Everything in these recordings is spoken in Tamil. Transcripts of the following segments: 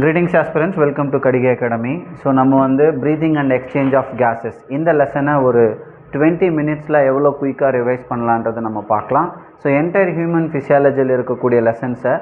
Greetings aspirants, welcome to Kadige Academy. So நம்ம வந்து breathing and exchange of gases இந்த லெசனை ஒரு 20 மினிட்ஸில் எவ்வளோ குயிக்காக ரிவைஸ் பண்ணலான்றதை நம்ம பார்க்கலாம். ஸோ என்டையர் ஹியூமன் ஃபிசியாலஜியில் இருக்கக்கூடிய லெசன்ஸை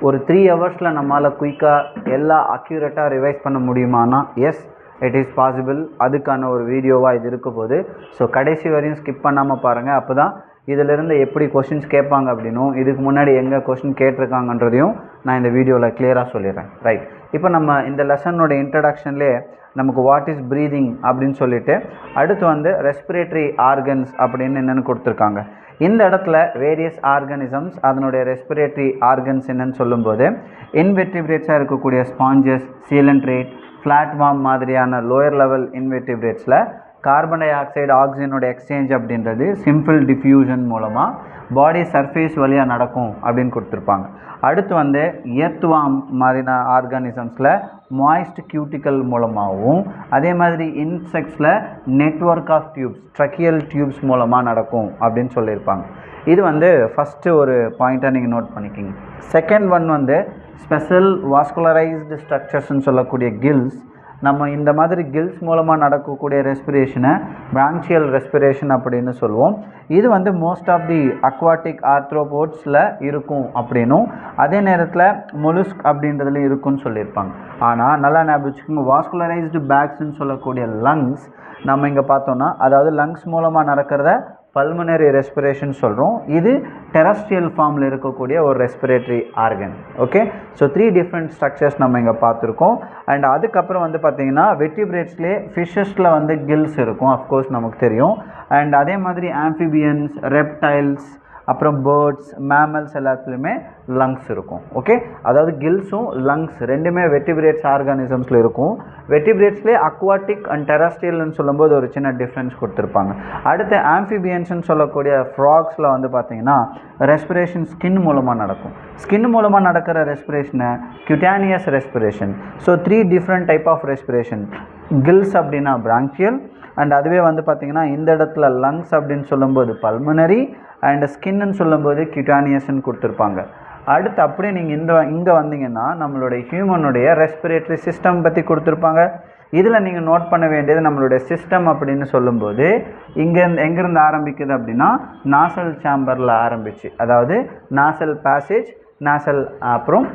ஒரு 3 ஹவர்ஸில் நம்மளால் குயிக்காக எல்லாம் அக்யூரேட்டாக ரிவைஸ் பண்ண முடியுமானா எஸ், இட் இஸ் பாசிபிள். அதுக்கான ஒரு வீடியோவாக இது இருக்க போது. ஸோ கடைசி வரையும் ஸ்கிப் பண்ணாமல் பாருங்கள். அப்போ தான் இதிலிருந்து எப்படி கொஷின்ஸ் கேட்பாங்க அப்படின்னும் இதுக்கு முன்னாடி எங்கே கொஷின் கேட்டிருக்காங்கன்றதையும் நான் இந்த வீடியோவில் கிளியராக சொல்லிடுறேன். ரைட், இப்போ நம்ம இந்த லெசனோட இன்ட்ரடக்ஷன்லேயே நமக்கு வாட் இஸ் ப்ரீதிங் அப்படின்னு சொல்லிட்டு அடுத்து வந்து ரெஸ்பிரேட்டரி ஆர்கன்ஸ் அப்படின்னு என்னென்னு கொடுத்துருக்காங்க. இந்த இடத்துல வேரியஸ் ஆர்கானிசம்ஸ் அதனுடைய ரெஸ்பிரேட்டரி ஆர்கன்ஸ் என்னன்னு சொல்லும்போது இன்வெர்டிபிரேட்ஸாக இருக்கக்கூடிய ஸ்பாஞ்சஸ், சீலன்ட்ரேட், பிளாட்ஃபார்ம் மாதிரியான லோயர் லெவல் இன்வெர்டிபிரேட்ஸில் கார்பன் டை ஆக்சைடு ஆக்சிஜனோட எக்ஸ்சேஞ்ச் அப்படின்றது சிம்பிள் டிஃப்யூஷன் மூலமாக பாடி சர்ஃபேஸ் வழியாக நடக்கும் அப்படின்னு கொடுத்துருப்பாங்க. அடுத்து வந்து எர்த்வார்ம் மாதிரியான ஆர்கானிசம்ஸில் மாய்ஸ்ட் கியூட்டிக்கல் மூலமாகவும், அதே மாதிரி இன்செக்ட்ஸில் network of tubes, tracheal tubes மூலமாக நடக்கும் அப்படின்னு சொல்லியிருப்பாங்க. இது வந்து ஃபஸ்ட்டு ஒரு பாயிண்ட்டாக நீங்கள் நோட் பண்ணிக்கிங்க. செகண்ட் ஒன் வந்து ஸ்பெஷல் வாஸ்குலரைஸ்டு ஸ்ட்ரக்சர்ஸ்ன்னு சொல்லக்கூடிய கில்ஸ். நம்ம இந்த மாதிரி கில்ஸ் மூலமாக நடக்கக்கூடிய ரெஸ்பிரேஷனை பிரான்சியல் ரெஸ்பிரேஷன் அப்படின்னு சொல்லுவோம். இது வந்து மோஸ்ட் ஆஃப் தி அக்வாட்டிக் ஆர்த்ரோபோட்ஸில் இருக்கும் அப்படின்னும், அதே நேரத்தில் மொலுஸ்க் அப்படின்றதுல இருக்குன்னு சொல்லியிருப்பாங்க. ஆனால் நல்லா ஞாபகம் வச்சுக்கோங்க, வாஸ்குலரைஸ்டு பேக்ஸ்ன்னு சொல்லக்கூடிய லங்ஸ் நம்ம இங்கே பார்த்தோன்னா, அதாவது லங்ஸ் மூலமாக நடக்கிறத பல்மனரி ரெஸ்பிரேஷன் சொல்கிறோம். இது டெரஸ்ட்ரியல் ஃபார்மில் இருக்கக்கூடிய ஒரு respiratory organ. Okay, so 3 different structures நம்ம இங்கே பார்த்துருக்கோம். அண்ட் அதுக்கப்புறம் வந்து பார்த்திங்கன்னா வெர்டிபிரேட்ஸ்லேயே ஃபிஷ்ஷஸில் வந்து கில்ஸ் இருக்கும், அஃப்கோர்ஸ் நமக்கு தெரியும். அண்ட் அதே மாதிரி ஆம்ஃபிபியன்ஸ், ரெப்டைல்ஸ், அப்புறம் பேர்ட்ஸ், மேமல்ஸ் எல்லாத்துலேயுமே லங்ஸ் இருக்கும். ஓகே, அதாவது கில்ஸும் லங்ஸ் ரெண்டுமே வெர்டிபிரேட்ஸ் ஆர்கானிசம்ஸில் இருக்கும். வெர்டிபிரேட்ஸ்லேயே அக்வாட்டிக் அண்ட் டெரஸ்ட்ரியல்னு சொல்லும்போது ஒரு சின்ன டிஃப்ரென்ஸ் கொடுத்துருப்பாங்க. அடுத்து ஆம்ஃபிபியன்ஸ்னு சொல்லக்கூடிய ஃப்ராக்ஸில் வந்து பார்த்திங்கன்னா ரெஸ்பிரேஷன் ஸ்கின் மூலமாக நடக்கும். ஸ்கின் மூலமாக நடக்கிற ரெஸ்பிரேஷனை cutaneous respiration. So 3 different type of respiration. Gills அப்படின்னா பிரான்சியல், அண்ட் அதுவே வந்து பார்த்திங்கன்னா இந்த இடத்துல லங்ஸ் அப்படின்னு சொல்லும்போது பல்மனரி, அண்ட் ஸ்கின்னு சொல்லும்போது கியூட்டானியஸ்ன்னு கொடுத்துருப்பாங்க. அடுத்து அப்படியே நீங்கள் இங்கே வந்தீங்கன்னா நம்மளுடைய ஹியூமனுடைய ரெஸ்பிரேட்டரி சிஸ்டம் பற்றி கொடுத்துருப்பாங்க. இதில் நீங்கள் நோட் பண்ண வேண்டியது நம்மளுடைய சிஸ்டம் அப்படின்னு சொல்லும்போது எங்கேருந்து ஆரம்பிக்குது அப்படின்னா நாசல் சேம்பரில் ஆரம்பிச்சு, அதாவது நாசல் பேசேஜ், நாசல் அப்புறம்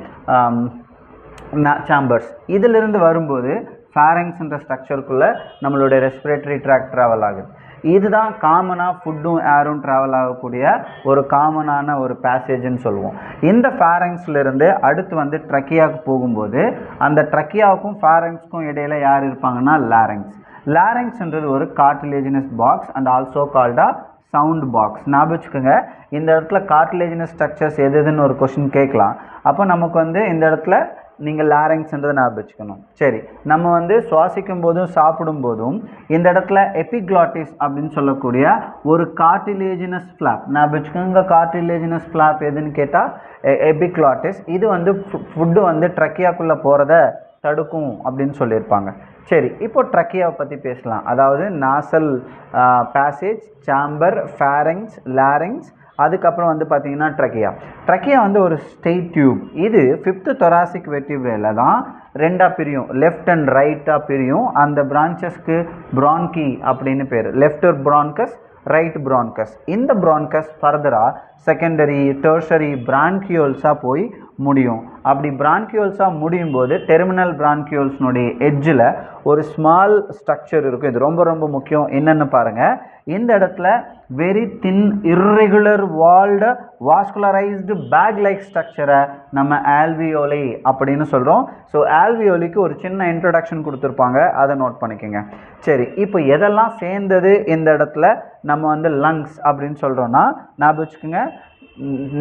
சேம்பர்ஸ், இதிலிருந்து வரும்போது ஃபேரிங்ஸ்ன்ற ஸ்ட்ரக்சருக்குள்ளே நம்மளுடைய ரெஸ்பிரேட்டரி ட்ராக் ட்ராவல் ஆகுது. இதுதான் காமனாக ஃபுட்டும் ஏரும் ட்ராவல் ஆகக்கூடிய ஒரு காமனான ஒரு பேசேஜ்னு சொல்லுவோம். இந்த ஃபேரிங்ஸ்லேருந்து அடுத்து வந்து ட்ரக்கியாவுக்கு போகும்போது அந்த ட்ரக்கியாவுக்கும் ஃபேரிங்ஸ்க்கும் இடையில் யார் இருப்பாங்கன்னா லாரிங்ஸ். லாரிங்ஸ்ன்றது ஒரு cartilaginous box and also called sound box. ஞாபகம் வச்சுக்கோங்க, இந்த இடத்துல கார்டிலேஜினஸ் ஸ்ட்ரக்சர்ஸ் எதுன்னு ஒரு கொஷின் கேட்கலாம். அப்போ நமக்கு வந்து இந்த இடத்துல நீங்கள் லாரிங்ஸ்ன்றதை ஞாபகம் வச்சுக்கணும். சரி, நம்ம வந்து சுவாசிக்கும் போதும் சாப்பிடும் போதும் இந்த இடத்துல எபிக்ளாட்டிஸ் அப்படின்னு சொல்லக்கூடிய ஒரு கார்டிலேஜினஸ் ஃப்ளாப் ஞாபகம் வச்சுக்கோங்க. கார்டிலேஜினஸ் ஃப்ளாப் எதுன்னு கேட்டால் எபிக்ளாட்டிஸ். இது வந்து ஃபுட்டு வந்து ட்ரக்கியாக்குள்ளே போகிறத தடுக்கும் அப்படின்னு சொல்லியிருப்பாங்க. சரி, இப்போ ட்ரக்கியாவை பற்றி பேசலாம். அதாவது nozzle passage, sambar, fairings, larynx, அதுக்கப்புறம் வந்து பார்த்திங்கன்னா ட்ரக்கியா வந்து ஒரு ஸ்ட்ரெயிட் டியூப். இது 5th thoracic vertebrae தான் ரெண்டாக பிரியும், லெஃப்ட் அண்ட் ரைட்டாக பிரியும். அந்த பிரான்ச்சஸ்க்கு பிரான்கி அப்படின்னு பேர். Left bronchus, right bronchus. இந்த பிரான்கஸ் ஃபர்தராக செகண்டரி, டெர்ஷரி பிரான்கியோல்ஸாக போய் முடியும். அப்படி பிரான்கியோல்ஸாக முடியும் போது டெர்மினல் பிரான்கியோல்ஸ்னுடைய எட்ஜில் ஒரு ஸ்மால் ஸ்ட்ரக்சர் இருக்கும். இது ரொம்ப ரொம்ப முக்கியம். என்னென்னு பாருங்கள், இந்த இடத்துல very thin irregular walled vascularised bag like ஸ்ட்ரக்சரை நம்ம ஆல்வியோலை அப்படின்னு சொல்கிறோம். ஸோ ஆல்வியோலிக்கு ஒரு சின்ன இன்ட்ரடக்ஷன் கொடுத்துருப்பாங்க, அதை நோட் பண்ணிக்கோங்க. சரி, இப்போ எதெல்லாம் சேர்ந்தது இந்த இடத்துல நம்ம வந்து லங்ஸ் அப்படின்னு சொல்கிறோன்னா ஞாபகம் வச்சுக்கோங்க,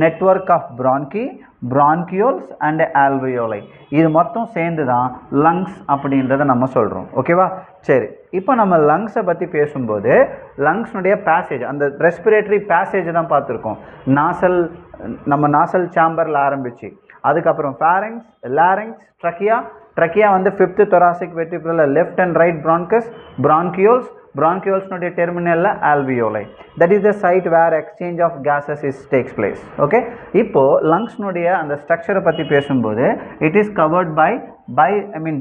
நெட்வொர்க் ஆஃப் பிரான்கி, பிரான்கியோல்ஸ் அண்ட் ஆல்வியோலை, இது மொத்தம் சேர்ந்து தான் லங்ஸ் அப்படின்றத நம்ம சொல்கிறோம். ஓகேவா? சரி, இப்போ நம்ம லங்ஸை பற்றி பேசும்போது லங்ஸ்னுடைய பேசேஜ், அந்த ரெஸ்பிரேட்டரி பேசேஜ் தான் பார்த்துருக்கோம். நம்ம நாசல் சாம்பரில் ஆரம்பிச்சு அதுக்கப்புறம் ஃபேரிங்ஸ், லாரிங்ஸ், ட்ரக்கியா வந்து 5th thoracic vertebrae left and right bronchus, bronchioles, bronchioles terminal alveoli. That is the site where exchange of gases takes place. Okay, இப்போ lungs and the structure பத்தி பேசும்போது it is covered by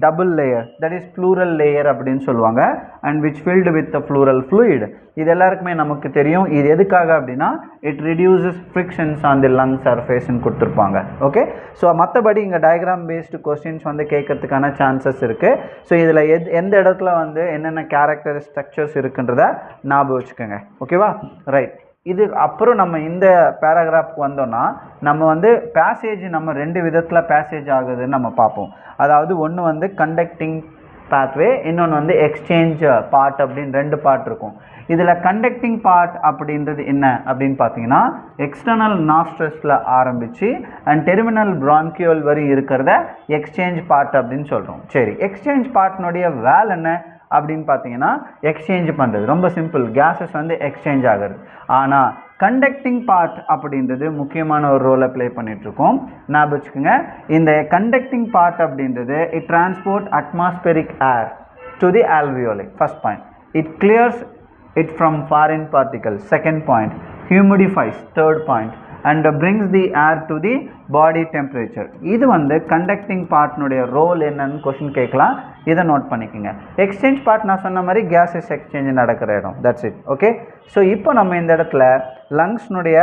double layer, that is pleural layer அப்படின்னு சொல்லுவாங்க, and which filled with the pleural fluid. இது எல்லாருக்குமே நமக்கு தெரியும். இது எதுக்காக அப்படின்னா it reduces frictions on the lung surface ன்னு கொடுத்துருப்பாங்க. ஓகே, ஸோ மற்றபடி இங்கே டயக்ராம் பேஸ்டு கொஸ்டின்ஸ் கேட்கறதுக்கான சான்சஸ் இருக்கு. ஸோ இதில் எந்த இடத்துல என்னென்ன கேரக்டர் ஸ்ட்ரக்சர்ஸ் இருக்குன்றத ஞாபகம் வச்சுக்கோங்க. ஓகேவா, ரைட். இது அப்புறம் நம்ம இந்த பேராகிராஃப்க்கு வந்தோம்னா நம்ம பேசேஜ் நம்ம ரெண்டு விதத்தில் பேசேஜ் ஆகுதுன்னு நம்ம பார்ப்போம். அதாவது ஒன்று கண்டக்டிங் பாத்வே, இன்னொன்று எக்ஸ்சேஞ்ச் பார்ட் அப்படின்னு ரெண்டு பார்ட் இருக்கும். இதில் கண்டக்டிங் பார்ட் அப்படின்றது என்ன அப்படின்னு பார்த்தீங்கன்னா எக்ஸ்டர்னல் நாஸ்ட்ரஸில் ஆரம்பித்து அண்ட் டெர்மினல் பிரான்கியோல் வரை இருக்கிறத எக்ஸ்சேஞ்ச் பார்ட் அப்படின்னு சொல்கிறோம். சரி, எக்ஸ்சேஞ்ச் பார்ட்னுடைய வேலை என்ன அப்படின்னு பார்த்தீங்கன்னா எக்ஸ்சேஞ்ச் பண்ணுறது. ரொம்ப சிம்பிள், கேஸஸ் எக்ஸ்சேஞ்ச் ஆகுது. ஆனால் கண்டக்டிங் பார்ட் அப்படின்றது முக்கியமான ஒரு ரோலை ப்ளே பண்ணிகிட்ருக்கோம். ஞாபகம் வச்சுக்கோங்க, இந்த கண்டக்டிங் பார்ட் அப்படின்றது it transport atmospheric air to the alveoli. First point, it clears it from foreign particles. Second point, humidifies. Third point, and brings the air to the body temperature. இது கண்டக்டிங் பார்ட்னுடைய ரோல் என்னன்னு கொஸ்டின் கேட்கலாம். இதை நோட் பண்ணிக்கோங்க. எக்ஸ்சேஞ்ச் பார்ட் நான் சொன்ன மாதிரி கேஸஸ் எக்ஸ்சேஞ்ச் நடக்கிற இடம். That's it. ஓகே, ஸோ இப்போ நம்ம இந்த இடத்துல லங்ஸ்னுடைய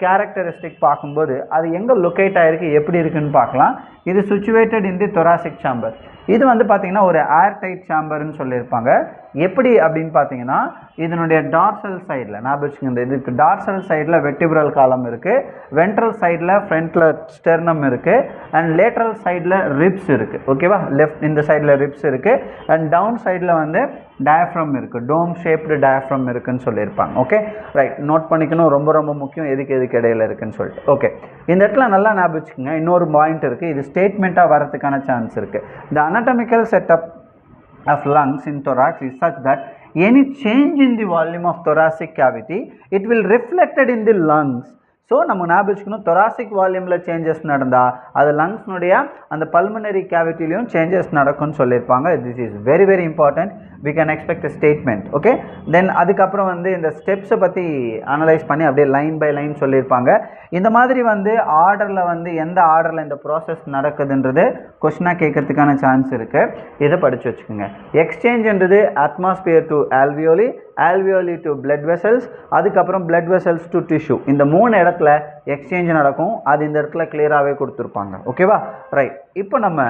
கேரக்டரிஸ்டிக் பார்க்கும்போது அது எங்கே லொக்கேட் ஆகிருக்கு, எப்படி இருக்குன்னு பார்க்கலாம். இது சிச்சுவேட்டட் இன் தி தொராசிக் சாம்பர். இது பார்த்தீங்கன்னா ஒரு ஏர் டைட் சாம்பர்னு சொல்லியிருப்பாங்க. எப்படி அப்படின்னு பார்த்தீங்கன்னா இதனுடைய டார்சல் சைடில் ஞாபகம் வச்சுக்கோங்க, இதுக்கு டார்சல் சைடில் வெர்டிபிரல் காலம் இருக்குது, வென்ட்ரல் சைடில் ஃப்ரண்ட்டில் ஸ்டெர்னம் இருக்குது, அண்ட் லேட்ரல் சைடில் ரிப்ஸ் இருக்குது. ஓகேவா, லெஃப்ட் இந்த சைடில் ரிப்ஸ் இருக்குது, அண்ட் டவுன் சைடில் டயஃப்ரம் இருக்குது, டோம் ஷேப்டு டயஃப்ரம் இருக்குதுன்னு சொல்லியிருப்பாங்க. ஓகே, ரைட், நோட் பண்ணிக்கணும், ரொம்ப ரொம்ப முக்கியம் எதுக்கு இடையில இருக்குதுன்னு சொல்லிட்டு. ஓகே, இந்த இடத்துல நல்லா ஞாபகம் வச்சுக்கோங்க. இன்னொரு பாயிண்ட் இருக்குது, இது ஸ்டேட்மெண்ட்டாக வரதுக்கான சான்ஸ் இருக்குது. த anatomical setup of lungs in thorax is such that any change in the volume of thoracic cavity, it will reflected in the lungs. So நம்ம ஞாபகம் வச்சுக்கணும், தொராசிக் வால்யூமில் சேஞ்சஸ் நடந்தால் அது லங்ஸ்னுடைய அந்த பல்மனரி கேவிட்டிலையும் சேஞ்சஸ் நடக்கும்னு சொல்லியிருப்பாங்க. This is very very important. we can expect a statement. Okay, then அதுக்கப்புறம் இந்த ஸ்டெப்ஸை பற்றி அனலைஸ் பண்ணி அப்படியே லைன் பை லைன் சொல்லியிருப்பாங்க. இந்த மாதிரி ஆர்டரில் எந்த ஆர்டரில் இந்த ப்ராசஸ் நடக்குதுன்றது கொஸ்டினாக கேட்கறதுக்கான சான்ஸ் இருக்குது. இதை படித்து வச்சுக்கோங்க. எக்ஸ்சேஞ்சுன்றது atmosphere to alveoli, alveoli to blood vessels, அதுக்கப்புறம் blood vessels டு tissue. இந்த மூணு இடத்துல எக்ஸ்சேஞ்ச் நடக்கும். அது இந்த இடத்துல கிளியராகவே கொடுத்துருப்பாங்க. ஓகேவா, ரைட். இப்போ நம்ம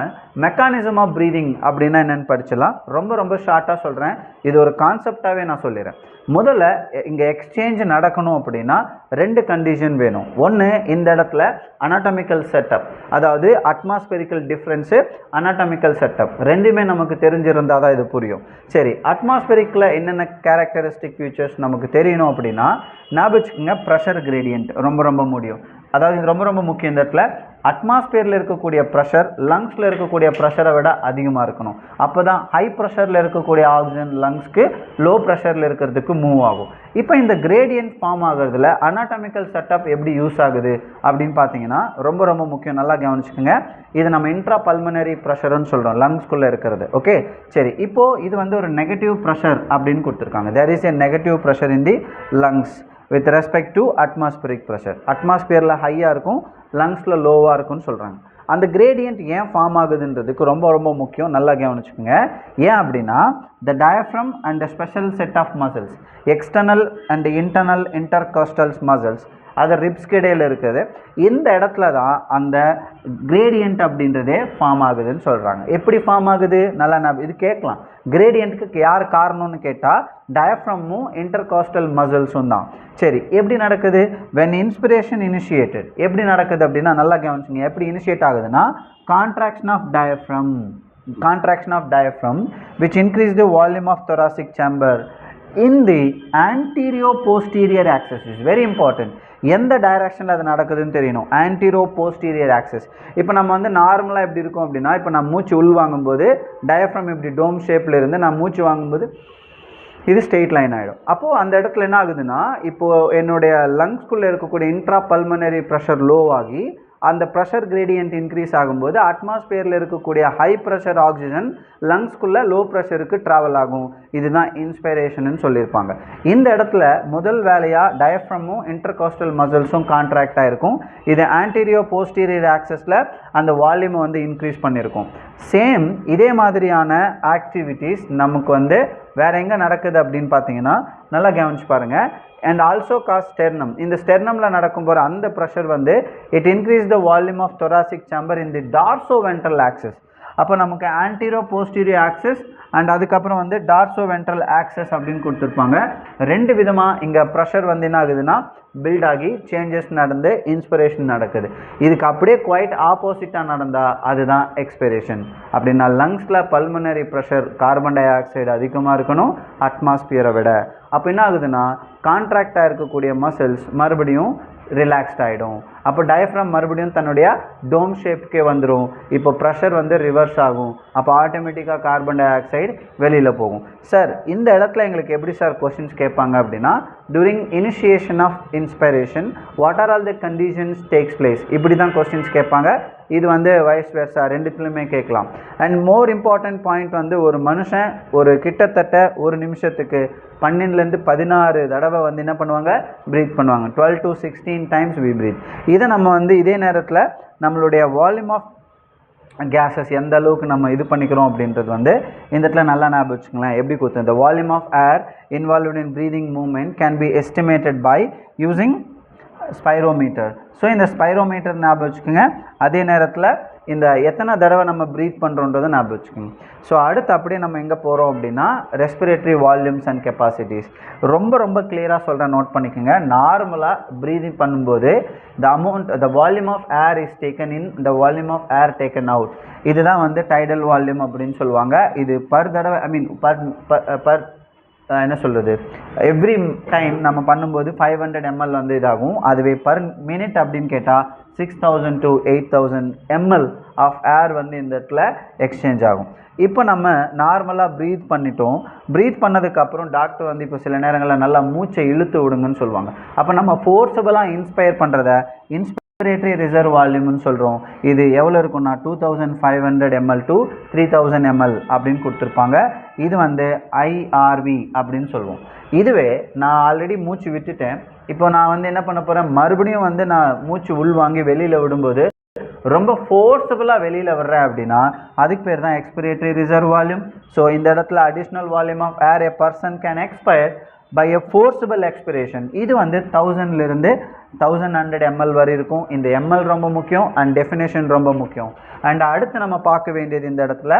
மெக்கானிசம் ஆஃப் ப்ரீதிங் அப்படின்னா என்னென்னு படிச்சிடலாம். ரொம்ப ரொம்ப ஷார்ட்டாக சொல்கிறேன், இது ஒரு கான்செப்டாகவே நான் சொல்லிடுறேன். முதல்ல இங்கே எக்ஸ்சேஞ்ச் நடக்கணும் அப்படின்னா ரெண்டு கண்டிஷன் வேணும். ஒன்று, இந்த இடத்துல அனாட்டமிக்கல் செட்டப், அதாவது அட்மாஸ்பெரிக்கல் டிஃப்ரென்ஸு, அனாட்டமிக்கல் செட்டப் ரெண்டுமே நமக்கு தெரிஞ்சிருந்தால் தான் இது புரியும். சரி, அட்மாஸ்பெரிக்கில் என்னென்ன கேரக்டரிஸ்டிக் ஃபீச்சர்ஸ் நமக்கு தெரியணும் அப்படின்னா ஞாபகம் வச்சுக்கோங்க, ப்ரெஷர் கிரேடியன்ட் ரொம்ப ரொம்ப முடியும். அதாவது இது ரொம்ப ரொம்ப முக்கியம். இந்த இடத்துல அட்மாஸ்பியரில் இருக்கக்கூடிய ப்ரெஷர் லங்ஸில் இருக்கக்கூடிய ப்ரெஷரை விட அதிகமாக இருக்கணும். அப்போ தான் ஹை ப்ரெஷரில் இருக்கக்கூடிய ஆக்சிஜன் லங்ஸ்க்கு லோ ப்ரெஷரில் இருக்கிறதுக்கு மூவ் ஆகும். இப்போ இந்த கிரேடியன்ட் ஃபார்ம் ஆகிறதுல அனாட்டமிக்கல் செட்டப் எப்படி யூஸ் ஆகுது அப்படின்னு பார்த்தீங்கன்னா ரொம்ப ரொம்ப முக்கியம். நல்லா கவனிச்சுக்கோங்க. இது நம்ம இன்ட்ரா பல்மனரி ப்ரெஷர்னு சொல்கிறோம், லங்ஸ்குள்ளே இருக்கிறது. ஓகே, சரி. இப்போது இது ஒரு நெகட்டிவ் ப்ரெஷர் அப்படின்னு கொடுத்துருக்காங்க. There is a negative pressure in the lungs with respect to atmospheric pressure. அட்மாஸ்பியரில் ஹையாக இருக்கும், லங்ஸில் லோவாக இருக்கும்னு சொல்கிறாங்க. அந்த கிரேடியன்ட் ஏன் ஃபார்ம் ஆகுதுன்றதுக்கு ரொம்ப ரொம்ப முக்கியம். நல்லா கவனிச்சுக்கோங்க. ஏன் அப்படின்னா the diaphragm and a special set of muscles, external and internal intercostal muscles, அது ரிப்ஸ்க்கு இடையில் இருக்குது. இந்த இடத்துல தான் அந்த கிரேடியன்ட் அப்படின்றதே ஃபார்ம் ஆகுதுன்னு சொல்கிறாங்க. எப்படி ஃபார்ம் ஆகுது, நல்லா இது கேட்கலாம். கிரேடியண்ட்டுக்கு யார் காரணம்னு கேட்டால் டயஃப்ரமும் இன்டர்காஸ்டல் மசில்ஸும் தான். சரி, எப்படி நடக்குது? when inspiration initiated, எப்படி நடக்குது அப்படின்னா நல்லா கவனிச்சுங்க. எப்படி இனிஷியேட் ஆகுதுன்னா contraction of diaphragm which increase the volume of thoracic chamber in the anterior posterior axis is very important. எந்த டைரக்ஷனில் அது நடக்குதுன்னு தெரியணும். ஆன்டீரோ போஸ்டீரியர் ஆக்சஸ். இப்போ நம்ம நார்மலாக எப்படி இருக்கும் அப்படின்னா, இப்போ நான் மூச்சு உள் வாங்கும்போது டயஃப்ரம் இப்படி டோம் ஷேப்பில் இருந்து நான் மூச்சு வாங்கும்போது இது ஸ்ட்ரெயிட் லைன் ஆகிடும். அப்போது அந்த இடத்துல என்ன ஆகுதுன்னா, இப்போது என்னுடைய லங்ஸ்குள்ளே இருக்கக்கூடிய இன்ட்ரா பல்மனரி ப்ரெஷர் லோ ஆகி அந்த ப்ரெஷர் கிரேடியன்ட் இன்க்ரீஸ் ஆகும்போது அட்மாஸ்பியரில் இருக்கக்கூடிய ஹை ப்ரெஷர் ஆக்சிஜன் லங்ஸ்குள்ளே லோ ப்ரெஷருக்கு ட்ராவல் ஆகும். இதுதான் இன்ஸ்பைரேஷன் சொல்லியிருப்பாங்க. இந்த இடத்துல முதல் வேலையாக டயஃப்ரமும் இன்டர்காஸ்டல் மசில்ஸும் கான்ட்ராக்ட் ஆகிருக்கும். இது ஆன்டீரியோ போஸ்டீரியர் ஆக்சஸில் அந்த வால்யூமை வந்து இன்க்ரீஸ் பண்ணியிருக்கும். சேம் இதே மாதிரியான ஆக்டிவிட்டீஸ் நமக்கு வந்து வேறு எங்கே நடக்குது அப்படின்னு பார்த்தீங்கன்னா நல்லா கவனிச்சு பாருங்கள். And also cause sternum. இந்த ஸ்டெர்னமில் நடக்கும்போது அந்த ப்ரெஷர் வந்து it increase the volume of thoracic chamber in the dorsoventral axis. அப்போ நமக்கு ஆன்டீரியோ போஸ்டீரியோ ஆக்சஸ் அண்ட் அதுக்கப்புறம் வந்து டார்சோவென்ட்ரல் ஆக்சஸ் அப்படின்னு கொடுத்துருப்பாங்க. ரெண்டு விதமாக இங்கே ப்ரெஷர் வந்து என்ன ஆகுதுன்னா பில்ட் ஆகி சேஞ்சஸ் நடந்து இன்ஸ்பிரேஷன் நடக்குது. இதுக்கு அப்படியே குவைட் ஆப்போசிட்டாக நடந்தால் அதுதான் எக்ஸ்பிரேஷன். அப்படின்னா லங்ஸில் pulmonary pressure carbon dioxide அதிகமாக இருக்கணும் அட்மாஸ்பியரை விட. அப்போ என்ன ஆகுதுன்னா கான்ட்ராக்டாக இருக்கக்கூடிய மசில்ஸ் மறுபடியும் ரிலாக்ஸ்ட் ஆகிடும். அப்போ டயஃப்ரம் மறுபடியும் தன்னுடைய டோம் ஷேப்புக்கே வந்துடும். இப்போ ப்ரெஷர் வந்து ரிவர்ஸ் ஆகும். அப்போ ஆட்டோமேட்டிக்காக கார்பன் டை ஆக்சைடு வெளியில் போகும். சார் இந்த இடத்துல எங்களுக்கு எப்படி சார் கொஸ்டின்ஸ் கேட்பாங்க அப்படின்னா during initiation of inspiration what are all the conditions takes place, இப்படி தான் கொஸ்டின்ஸ் கேட்பாங்க. இது வந்து வைஸ் வெர்சா ரெண்டுத்துலையுமே கேட்கலாம். அண்ட் மோர் இம்பார்ட்டன்ட் பாயிண்ட் வந்து ஒரு மனுஷன் ஒரு கிட்டத்தட்ட ஒரு நிமிஷத்துக்கு 12 to 16 தடவை வந்து என்ன பண்ணுவாங்க ப்ரீத் பண்ணுவாங்க. 12 to 16 times we breathe. இதை நம்ம வந்து இதே நேரத்தில் நம்மளுடைய வால்யூம் ஆஃப் கேஸஸ் எந்த அளவுக்கு நம்ம இது பண்ணிக்கிறோம் அப்படின்றது வந்து இந்த இடத்துல நல்லா ஞாபகம் வச்சுக்கலாம். எப்படி கொடுத்து the volume of air involved in breathing movement can be estimated by using spirometer. So இந்த ஸ்பைரோமீட்டர் ஞாபகம் வச்சுக்கோங்க. அதே நேரத்தில் இந்த எத்தனை தடவை நம்ம ப்ரீத் பண்ணுறோன்றதை ஞாபகம் வச்சுக்கோங்க. ஸோ அடுத்து அப்படியே நம்ம எங்கே போகிறோம் அப்படின்னா ரெஸ்பிரேட்டரி வால்யூம்ஸ் அண்ட் கெப்பாசிட்டிஸ். ரொம்ப கிளியராக சொல்கிறேன், நோட் பண்ணிக்கோங்க. நார்மலாக ப்ரீதிங் பண்ணும்போது the volume of air is taken in, the volume of air taken out. இதுதான் வந்து டைடல் வால்யூம் அப்படின்னு சொல்லுவாங்க. இது பர் தடவை பர் என்ன சொல்கிறது எவ்ரி டைம் நம்ம பண்ணும்போது 500 ml வந்து இதாகும். அதுவே பர் மினிட் அப்படின்னு கேட்டால் 6000 to 8000 ml ஆஃப் ஏர் வந்து இந்த இடத்துல எக்ஸ்சேஞ்ச் ஆகும். இப்போ நம்ம நார்மலாக ப்ரீத் பண்ணிட்டோம். ப்ரீத் பண்ணதுக்கப்புறம் டாக்டர் வந்து இப்போ சில நேரங்களில் நல்லா மூச்சை இழுத்து விடுங்கன்னு சொல்லுவாங்க. அப்போ நம்ம ஃபோர்ஸபுளாக இன்ஸ்பயர் பண்ணுறத இன்ஸ்பிரேட்டரி ரிசர்வ் வால்யூம்னு சொல்கிறோம். இது எவ்வளோ இருக்குன்னா 2500 ml to 3000 ml அப்படின்னு கொடுத்துருப்பாங்க. இது வந்து IRV அப்படின்னு சொல்லுவோம். இதுவே நான் ஆல்ரெடி மூச்சு விட்டுட்டேன், இப்போ நான் வந்து என்ன பண்ண போகிறேன், மறுபடியும் வந்து நான் மூச்சு உள்வாங்கி வெளியில் விடும்போது ரொம்ப ஃபோர்ஸபுளாக வெளியில் விடுறேன் அப்படின்னா அதுக்கு பேர் தான் எக்ஸ்பிரேட்டரி ரிசர்வ் வால்யூம். ஸோ இந்த இடத்துல additional volume of air a person can expire by a forcible expiration. இது வந்து 1000லேருந்து 1100 ml வரை இருக்கும். இந்த ml ரொம்ப முக்கியம் அண்ட் டெஃபினேஷன் ரொம்ப முக்கியம். அண்ட் அடுத்து நம்ம பார்க்க வேண்டியது இந்த இடத்துல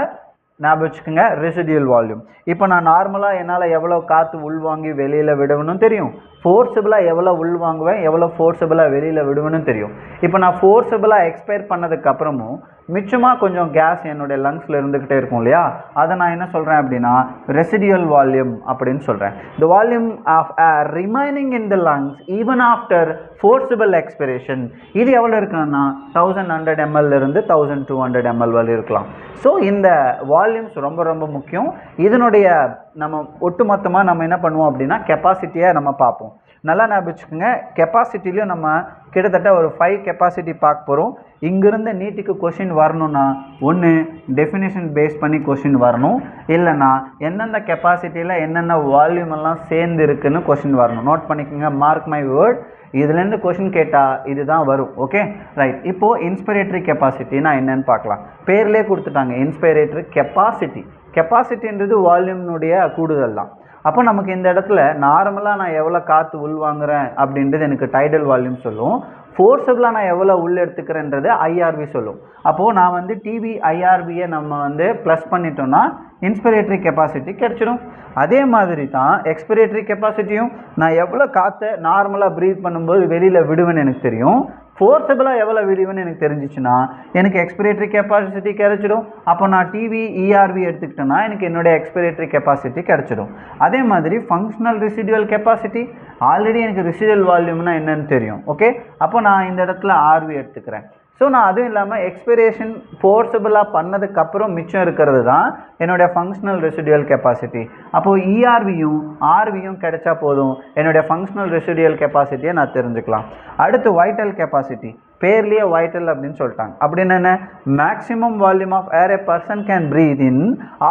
ஞாபகம் வச்சுக்கோங்க ரெசிடியல் வால்யூம். இப்போ நான் நார்மலாக என்னால் எவ்வளோ காற்று உள்வாங்கி வெளியில் விடணும்னு தெரியும், ஃபோர்ஸபிளாக எவ்வளோ உள்வாங்குவேன் எவ்வளோ ஃபோர்ஸபிளாக வெளியில் விடுவேன்னு தெரியும். இப்போ நான் ஃபோர்ஸபிளாக எக்ஸ்பயர் பண்ணதுக்கப்புறமும் மிச்சமாக கொஞ்சம் கேஸ் என்னுடைய லங்ஸில் இருந்துக்கிட்டே இருக்கும் இல்லையா, அதை நான் என்ன சொல்கிறேன் அப்படின்னா ரெசிடியல் வால்யூம் அப்படின்னு சொல்கிறேன். The volume of air remaining in the lungs even after forcible expiration. இது எவ்வளோ இருக்குன்னா 1100 ml இருந்து 1200 ml வரை இருக்கலாம். ஸோ இந்த வால்யூம்ஸ் ரொம்ப முக்கியம். இதனுடைய நம்ம ஒட்டுமொத்தமாக நம்ம என்ன பண்ணுவோம் அப்படின்னா கெப்பாசிட்டியை நம்ம பார்ப்போம். நல்லா ஞாபகம் வச்சுக்கோங்க. கெப்பாசிட்டிலையும் நம்ம கிட்டத்தட்ட ஒரு 5 கெப்பாசிட்டி பார்க்க போகிறோம். இங்கிருந்து நீட்டுக்கு கொஷின் வரணும்னா ஒன்று டெஃபினேஷன் பேஸ் பண்ணி கொஷின் வரணும், இல்லைன்னா எந்தெந்த கெப்பாசிட்டியில் என்னென்ன வால்யூம் எல்லாம் சேர்ந்து இருக்குன்னு கொஷின் வரணும். நோட் பண்ணிக்கோங்க, மார்க் மை வேர்ட். இதுலேருந்து கொஷின் கேட்டால் இதுதான் வரும். Okay right. இப்போது இன்ஸ்பிரேட்டரி கெப்பாசிட்டினா என்னன்னு பார்க்கலாம். பேர்லேயே கொடுத்துட்டாங்க இன்ஸ்பிரேட்டரி கெப்பாசிட்டி. கெப்பாசிட்டின்றது வால்யூம்னுடைய கூடுதல் தான். அப்போ நமக்கு இந்த இடத்துல நார்மலாக நான் எவ்வளோ காற்று உள்வாங்குறேன் அப்படின்றது எனக்கு டைடல் வால்யூம் சொல்லும். ஃபோர்ஸபிளாக நான் எவ்வளோ உள் எடுத்துக்கிறேன்றது IRV சொல்லும். அப்போது நான் வந்து டிவி IRVயை நம்ம வந்து ப்ளஸ் பண்ணிட்டோன்னா இன்ஸ்பிரேட்டரி கெப்பாசிட்டி கிடச்சிடும். அதே மாதிரி தான் எக்ஸ்பிரேட்டரி கெப்பாசிட்டியும் நான் எவ்வளோ காற்றை நார்மலாக ப்ரீத் பண்ணும்போது வெளியில் விடுவேன்னு எனக்கு தெரியும், ஃபோர்ஸபிளாக எவ்வளோ விடுவேன்னு எனக்கு தெரிஞ்சிச்சுன்னா எனக்கு எக்ஸ்பிரேட்டரி கெப்பாசிட்டி கிடச்சிடும். அப்போ நான் டிவி ERV எடுத்துக்கிட்டேன்னா எனக்கு என்னுடைய எக்ஸ்பிரேட்டரி கெப்பாசிட்டி கிடச்சிடும். அதே மாதிரி ஃபங்க்ஷனல் ரெசிடுவல் கெப்பாசிட்டி ஆல்ரெடி எனக்கு ரெசிடுவல் வால்யூம்னா என்னன்னு தெரியும். ஓகே, அப்போ நான் இந்த இடத்துல RV எடுத்துக்கிறேன். ஸோ நான் அதுவும் இல்லாமல் எக்ஸ்பிரேஷன் ஃபோர்ஸபிளாக பண்ணதுக்கப்புறம் மிச்சம் இருக்கிறது தான் என்னுடைய ஃபங்க்ஷனல் ரெசிடுவல் கெப்பாசிட்டி. அப்போது ERVயும் RVயும் கிடைச்சா போதும் என்னுடைய ஃபங்க்ஷனல் ரெசிடுவல் கெப்பாசிட்டியை நான் தெரிஞ்சுக்கலாம். அடுத்து வைட்டல் கெப்பாசிட்டி. பேர்லேயே வைட்டல் அப்படின்னு சொல்லிட்டாங்க. அப்படின்னு என்ன, maximum volume of air a person can breathe in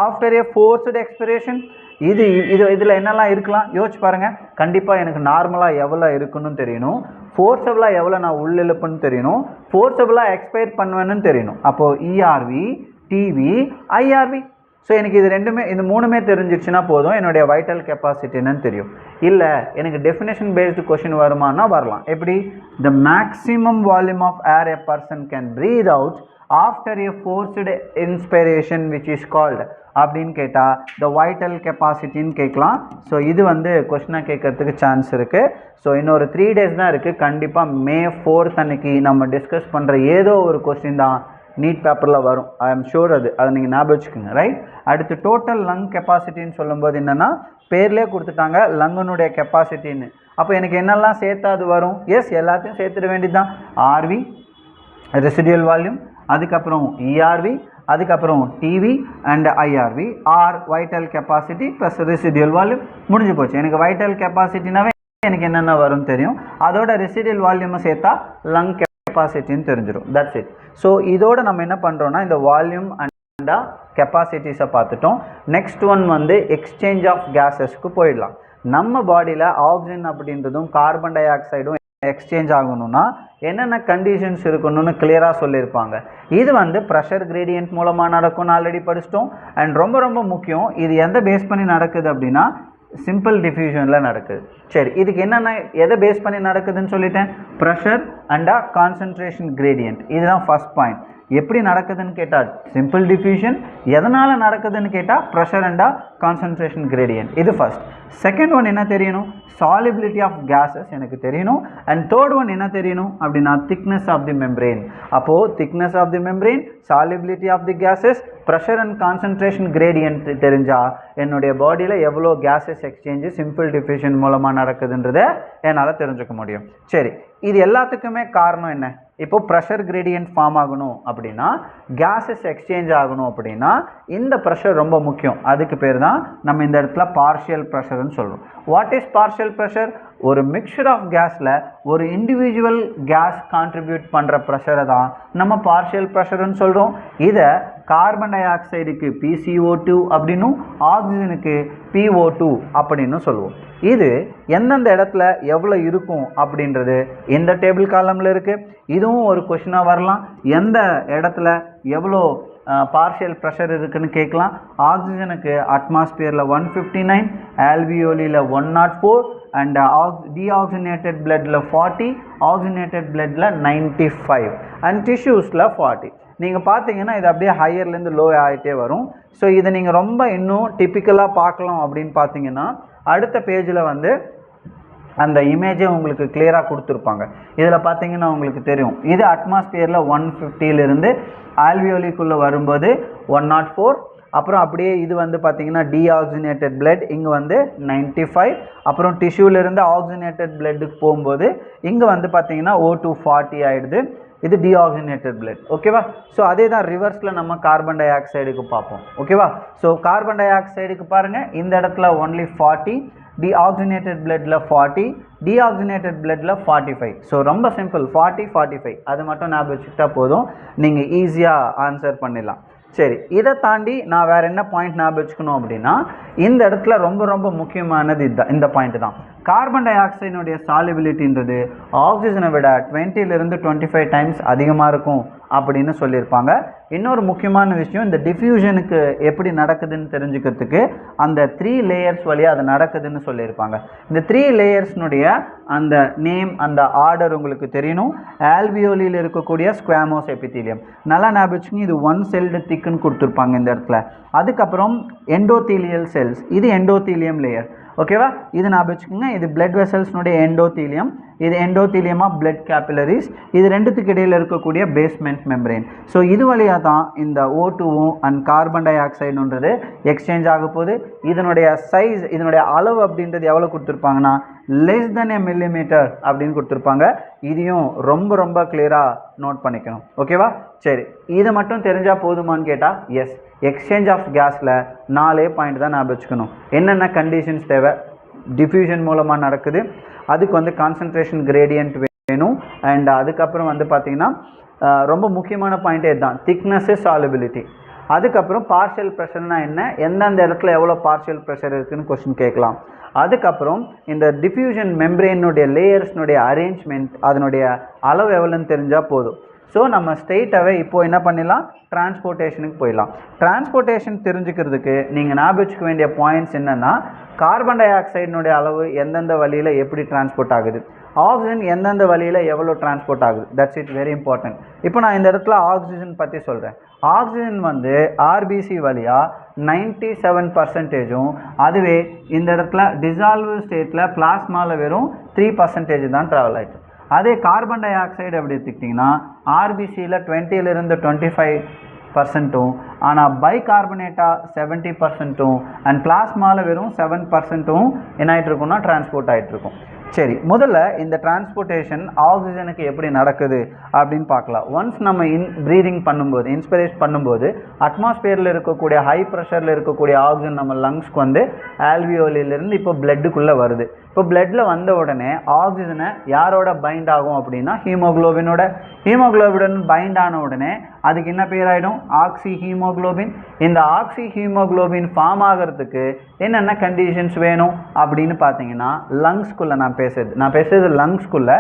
after a forced expiration. இதில் என்னெல்லாம் இருக்கலாம் யோசிச்சு பாருங்கள். கண்டிப்பாக எனக்கு நார்மலாக எவ்வளோ இருக்குன்னு தெரியணும், ஃபோர்ஸபிளாக எவ்வளோ நான் உள்ளிழுப்புன்னு தெரியணும், ஃபோர்ஸபிளாக எக்ஸ்பைர் பண்ணுவேன்னு தெரியணும். அப்போது இஆர்வி, டிவி, ஐஆர்வி. ஸோ எனக்கு இது மூணுமே தெரிஞ்சிச்சுன்னா போதும், என்னுடைய வைட்டல் கெப்பாசிட்டி என்னன்னு தெரியும். இல்லை எனக்கு டெஃபினேஷன் பேஸ்டு கொஷின் வருமானா வரலாம். எப்படி, the maximum volume of air a person can breathe out after a forced inspiration which is called அப்படின்னு கேட்டால் த வைட்டல் கெப்பாசிட்டின்னு கேட்கலாம். ஸோ இது கொஷினாக கேட்கறதுக்கு சான்ஸ் இருக்குது. ஸோ இன்னொரு 3 days தான் இருக்குது. கண்டிப்பாக May 4th அன்னைக்கு நம்ம டிஸ்கஸ் பண்ணுற ஏதோ ஒரு கொஸ்டின் தான் நீட் பேப்பரில் வரும். ஐ எம் ஷூர் அதை நீங்கள் ஞாபகம் வச்சுக்கோங்க. ரைட். அடுத்து டோட்டல் லங் கெப்பாசிட்டின்னு சொல்லும்போது என்னென்னா பேர்லேயே கொடுத்துட்டாங்க லங்குனுடைய கெப்பாசிட்டின்னு. அப்போ எனக்கு என்னெல்லாம் சேர்த்தா அது வரும்? எஸ், எல்லாத்தையும் சேர்த்துட வேண்டியது தான். ஆர்வி, ரெசிடியல் வால்யூம், அதுக்கப்புறம் இஆர்வி, அதுக்கப்புறம் TV and IRV are vital capacity plus residual volume. முடிஞ்சு போச்சு. எனக்கு வைட்டல் கெப்பாசிட்டினாவே எனக்கு என்னென்ன வரும்னு தெரியும். அதோட ரெசிடியல் வால்யூமை சேர்த்தா லங் கெப்பாசிட்டின்னு தெரிஞ்சிடும். That's it. ஸோ இதோட நம்ம என்ன பண்ணுறோன்னா இந்த வால்யூம் அண்ட் கெப்பாசிட்டிஸை பார்த்துட்டோம். நெக்ஸ்ட் ஒன் எக்ஸ்சேஞ்ச் ஆஃப் கேஸஸ்க்கு போயிடலாம். நம்ம பாடியில் ஆக்சிஜன் அப்படின்றதும் கார்பன் டை ஆக்சைடும் எக்ஸ்சேஞ்ச் ஆகணும்னா என்னென்ன கண்டிஷன்ஸ் இருக்கணும்னு கிளியராக சொல்லியிருப்பாங்க. இது ப்ரெஷர் கிரேடியன்ட் மூலமாக நடக்கும்னு ஆல்ரெடி படிச்சிட்டோம். அண்ட் ரொம்ப ரொம்ப முக்கியம், இது எந்த பேஸ் பண்ணி நடக்குது அப்படின்னா சிம்பிள் டிஃப்யூஷனில் நடக்குது. சரி, இதுக்கு என்னென்ன எதை பேஸ் பண்ணி நடக்குதுன்னு சொல்லிட்டேன், ப்ரெஷர் அண்ட் கான்சன்ட்ரேஷன் கிரேடியன்ட். இதுதான் ஃபர்ஸ்ட் பாயிண்ட். எப்படி நடக்குதுன்னு கேட்டால் சிம்பிள் டிஃப்யூஷன், எதனால் நடக்குதுன்னு கேட்டால் ப்ரெஷர் அண்ட் கான்சன்ட்ரேஷன் கிரேடியன்ட். இது ஃபர்ஸ்ட். செகண்ட் ஒன் என்ன தெரியணும், சாலிபிலிட்டி ஆஃப் கேஸஸ் எனக்கு தெரியணும். அண்ட் தேர்ட் ஒன் என்ன தெரியணும் அப்படின்னா திக்னஸ் ஆஃப் தி மெம்பரேன். அப்போது thickness of the membrane, solubility of the gases, pressure and concentration gradient தெரிஞ்சால் என்னுடைய பாடியில் எவ்வளோ கேஸஸ் எக்ஸ்சேஞ்சு சிம்பிள் டிஃப்யூஷன் மூலமாக நடக்குதுன்றதை என்னால் தெரிஞ்சுக்க முடியும். சரி, இது எல்லாத்துக்குமே காரணம் என்ன? இப்போது ப்ரெஷர் கிரேடியன்ட் ஃபார்ம் ஆகணும் அப்படின்னா, கேஸஸ் எக்ஸ்சேஞ்ச் ஆகணும் அப்படின்னா இந்த ப்ரெஷர் ரொம்ப முக்கியம். அதுக்கு பேர் தான் நம்ம இந்த இடத்துல பார்ஷியல் ப்ரெஷர்னு சொல்கிறோம். What is partial pressure? ஒரு மிக்சர் ஆஃப் கேஸில் ஒரு இண்டிவிஜுவல் கேஸ் கான்ட்ரிபியூட் பண்ணுற ப்ரெஷரை தான் நம்ம பார்ஷியல் ப்ரெஷர்னு சொல்கிறோம். இதை கார்பன் டை ஆக்சைடுக்கு PCO2 அப்படின்னும் ஆக்சிஜனுக்கு PO2 அப்படின்னு சொல்லுவோம். இது எந்தெந்த இடத்துல எவ்வளோ இருக்கும் அப்படின்றது இந்த டேபிள் காலமில் இருக்குது. இதுவும் ஒரு கொஷினாக வரலாம். எந்த இடத்துல எவ்வளோ பார்ஷியல் ப்ரெஷர் இருக்குன்னு கேட்கலாம். ஆக்சிஜனுக்கு அட்மாஸ்பியரில் 159, ஆல்வியோலியில் 104 அண்ட் டீஆக்சிஜனேட்டட் பிளட்டில் 40, ஆக்சிஜனேட்டட் பிளட்டில் 95 அண்ட் டிஷ்யூஸில் 40. நீங்கள் பார்த்தீங்கன்னா இது அப்படியே ஹையர்லேருந்து லோ ஆகிட்டே வரும். ஸோ இதை நீங்கள் ரொம்ப இன்னும் டிப்பிக்கலாக பார்க்கலாம் அப்படின்னு பார்த்தீங்கன்னா அடுத்த பேஜில் அந்த இமேஜை உங்களுக்கு கிளியராக கொடுத்துருப்பாங்க. இதில் பார்த்தீங்கன்னா உங்களுக்கு தெரியும், இது அட்மாஸ்பியரில் 150லிருந்து ஆல்வியோலிக்குள்ளே வரும்போது 104. அப்புறம் அப்படியே இது பார்த்தீங்கன்னா டீஆக்சிஜனேட்டட் பிளட் இங்கே 95. அப்புறம் டிஷ்யூலேருந்து ஆக்சிஜனேட்டட் பிளட்டுக்கு போகும்போது இங்கே பார்த்தீங்கன்னா O2 40 ஆகிடுது. இது டீஆக்சிஜனேட்டட் பிளட். ஓகேவா? ஸோ அதே தான் ரிவர்ஸில் நம்ம கார்பன் டை ஆக்சைடுக்கு பார்ப்போம். ஓகேவா? ஸோ கார்பன் டை ஆக்சைடுக்கு பாருங்கள், இந்த இடத்துல ஒன்லி 40, டீஆக்சிஜனேட்டட் பிளட்டில் 40, டீஆக்சிஜனேட்டட் பிளட்டில் 45. ஸோ ரொம்ப சிம்பிள், 40, 45 அது மட்டும் ஞாபகம் வச்சுக்கிட்டா போதும், நீங்கள் ஈஸியாக ஆன்சர் பண்ணிடலாம். சரி, இதை தாண்டி நான் வேறு என்ன பாயிண்ட் ஞாபகம் வச்சுக்கணும் அப்படின்னா இந்த இடத்துல ரொம்ப ரொம்ப முக்கியமானது இதுதான், இந்த பாயிண்ட் தான். கார்பன் டை ஆக்சைடுடைய சாலிபிலிட்டின்றது ஆக்சிஜனை விட 20லிருந்து 25 டைம்ஸ் அதிகமாக இருக்கும் அப்படின்னு சொல்லியிருப்பாங்க. இன்னொரு முக்கியமான விஷயம், இந்த டிஃப்யூஷனுக்கு எப்படி நடக்குதுன்னு தெரிஞ்சுக்கிறதுக்கு அந்த 3 லேயர்ஸ் வழியாக அது நடக்குதுன்னு சொல்லியிருப்பாங்க. இந்த 3 லேயர்ஸ்னுடைய அந்த நேம், அந்த ஆர்டர் உங்களுக்கு தெரியணும். ஆல்வியோலியில் இருக்கக்கூடிய ஸ்குவாமோஸ் எபித்தீலியம் நல்லா ஞாபகம் வச்சுக்கோங்க. இது 1 செல்டு திக்குன்னு கொடுத்துருப்பாங்க இந்த இடத்துல. அதுக்கப்புறம் எண்டோத்தீலியல் செல்ஸ், இது எண்டோத்தீலியம் லேயர். ஓகேவா? இது ஞாபகம் வச்சுக்கோங்க. இது பிளட் வெசல்ஸ்னுடைய எண்டோத்தீலியம், இது எண்டோத்தீலியம் ஆஃப் பிளட் கேபிலரிஸ். இது ரெண்டுத்துக்கு இடையில் இருக்கக்கூடிய பேஸ்மெண்ட் மெம்பரேன். ஸோ இது வழியாக தான் இந்த O2வும் அண்ட் கார்பன் டை ஆக்சைடுன்றது எக்ஸ்சேஞ்ச் ஆக போகுது. இதனுடைய சைஸ், இதனுடைய அளவு அப்படின்றது எவ்வளோ கொடுத்துருப்பாங்கன்னா லெஸ் தென் a millimeter அப்படின்னு கொடுத்துருப்பாங்க. இதையும் ரொம்ப ரொம்ப கிளியராக நோட் பண்ணிக்கணும். ஓகேவா? சரி, இது மட்டும் தெரிஞ்சால் போதுமான்னு கேட்டால் எஸ். எக்ஸ்சேஞ்ச் ஆஃப் கேஸில் 4 பாயிண்ட் தான் ஞாபகம் வச்சுக்கணும். என்னென்ன கண்டிஷன்ஸ் தேவை? டிஃப்யூஷன் மூலமாக நடக்குது, அதுக்கு கான்சன்ட்ரேஷன் கிரேடியன்ட் வேணும். அண்ட் அதுக்கப்புறம் வந்து பார்த்திங்கன்னா ரொம்ப முக்கியமான பாயிண்ட்டே இதுதான், திக்னஸ்ஸு சாலிபிலிட்டி. அதுக்கப்புறம் பார்ஷியல் ப்ரெஷர்னால் என்ன, எந்தெந்த இடத்துல எவ்வளோ பார்ஷியல் ப்ரெஷர் இருக்குதுன்னு கொஸ்டின் கேட்கலாம். அதுக்கப்புறம் இந்த டிஃப்யூஷன் மெம்ப்ரெயினுடைய லேயர்ஸ்னுடைய அரேஞ்ச்மெண்ட் அதனுடைய அளவு எவ்வளோன்னு தெரிஞ்சால் போதும். ஸோ நம்ம ஸ்ட்ரெயிட்டாகவே இப்போது என்ன பண்ணிடலாம், டிரான்ஸ்போர்ட்டேஷனுக்கு போயிடலாம். டிரான்ஸ்போர்ட்டேஷன் தெரிஞ்சுக்கிறதுக்கு நீங்கள் ஞாபகம் வச்சுக்க வேண்டிய பாயிண்ட்ஸ் என்னென்னா, கார்பன் டை ஆக்சைடினுடைய அளவு எந்தெந்த வழியில் எப்படி டிரான்ஸ்போர்ட் ஆகுது, ஆக்சிஜன் எந்தெந்த வழியில் எவ்வளோ டிரான்ஸ்போர்ட் ஆகுது, தட்ஸ் இட் வெரி இம்பார்ட்டன்ட். இப்போ நான் இந்த இடத்துல ஆக்சிஜன் பற்றி சொல்கிறேன். ஆக்சிஜன் வந்து ஆர்பிசி வழியாக 97%, அதுவே இந்த இடத்துல டிசால்வ் ஸ்டேட்டில் பிளாஸ்மாவில் வெறும் 3% தான் ட்ராவல் ஆகிட்டு. அதே கார்பன் டை ஆக்சைடு எப்படி எடுத்துக்கிட்டிங்கன்னா ஆர்பிசியில் 20லிருந்து 25%, ஆனால் பைகார்பனேட்டாக 70% அண்ட் பிளாஸ்மாவில் வெறும் 7% என்ன ஆகிட்டு இருக்குன்னா டிரான்ஸ்போர்ட் ஆகிட்டு இருக்கும். சரி, முதல்ல இந்த டிரான்ஸ்போர்ட்டேஷன் ஆக்சிஜனுக்கு எப்படி நடக்குது அப்படின்னு பார்க்கலாம். ஒன்ஸ் நம்ம ப்ரீதிங் பண்ணும்போது, இன்ஸ்பிரேட் பண்ணும்போது அட்மாஸ்பியரில் இருக்கக்கூடிய ஹை ப்ரெஷரில் இருக்கக்கூடிய ஆக்சிஜன் நம்ம லங்ஸ்க்கு வந்து ஆல்வியோலியிலேருந்து இப்போ பிளட்டுக்குள்ளே வருது. இப்போ பிளட்டில் வந்த உடனே ஆக்சிஜனை யாரோட பைண்ட் ஆகும் அப்படின்னா ஹீமோக்ளோபினோட. ஹீமோக்ளோபின் பைண்ட் ஆன உடனே அதுக்கு என்ன பேர் ஆகிடும், ஆக்சி ஹீமோக்ளோபின். இந்த ஆக்சி ஹீமோக்ளோபின் ஃபார்ம் ஆகிறதுக்கு என்னென்ன கண்டிஷன்ஸ் வேணும் அப்படின்னு பார்த்தீங்கன்னா லங்ஸ்குள்ளே நான் பேசுறது லங்ஸ்குள்ளே.